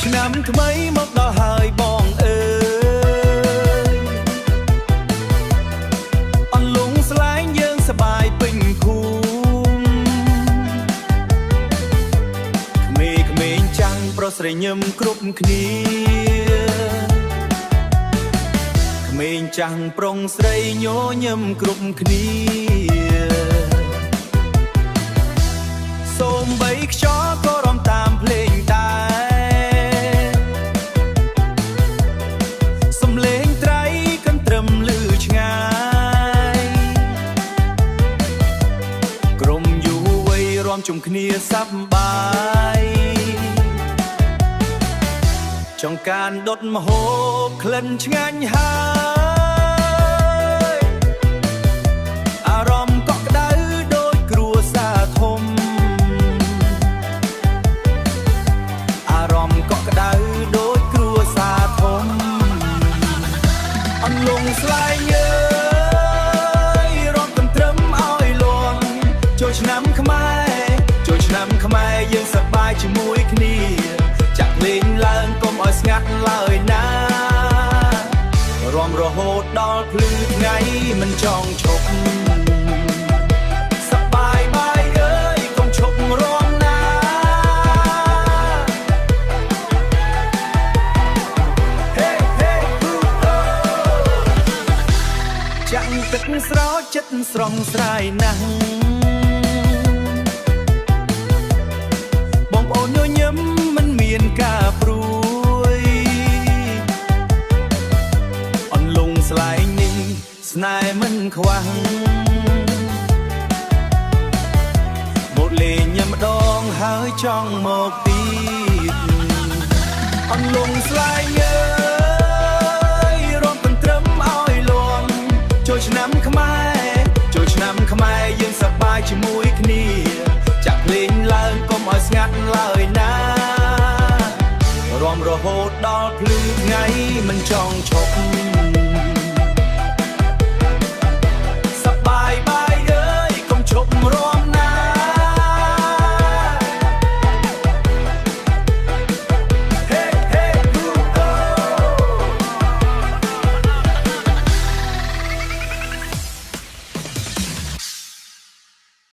ឆ្នាំថ្មីមកដល់ហើយបងអើយអន្លង់ស្លែងយើងសបាយពេញភូមិក្មេងចាំងប្រុសស្រីញឹមគ្រប់គ្នាក្មេងចាំងប្រុងស្រីញញឹមគ្រប់គ្នាសូមបីខ្យល់ក៏រំតាមភ្លេងដែរសំឡេងត្រីកន្ទ្រឹមឮឆ្ងាយក្រុមយុវវ័យរាំជុំគ្នាសប្បាយចង្កានដុតម្ហូបក្លិនឆ្ងាញ់ហើយអារម្មណ៍កក់ក្ដៅដូចគ្រួសារធំអារម្មណ៍កក់ក្ដៅដូចគ្រួសារធំអន្លង់ស្លែងអើយរំកន្ទ្រឹមឲ្យលន់ចូលឆ្នាំខ្មែរចូលឆ្នាំខ្មែរយើងសប្បាយជាមួយគ្នាចាក់លេងឡើងកុំឲ្យស្ងាត់ឡើយណារាំរហូតដល់ភ្លឺថ្ងៃមិនចង់ឈប់សប្បាយបាយអើយកុំឈប់រាំណាហេហេចាក់ទឹកស្រោចចិត្តស្រស់ស្រាយណាស់បងប្អូនញញឹមមិនមានការព្រួយអន្លង់ស្លែងនេះស្នេហ៍មិនខ្វះមកលេងញ៉ាំម្ដងហើយចង់មកទៀតអន្លង់ស្លែងអើយរំកន្ទ្រឹមឲ្យលន់ចូលឆ្នាំខ្មែរចូលឆ្នាំខ្មែរយើងសប្បាយជាមួយគ្នាចាក់លេងឡើងកុំឲ្យស្ងាត់ឡើយណារាំរហូតដល់ភ្លឺថ្ងៃមិនចង់ឈប់សប្បាយបាយអើយកុំឈប់រាំ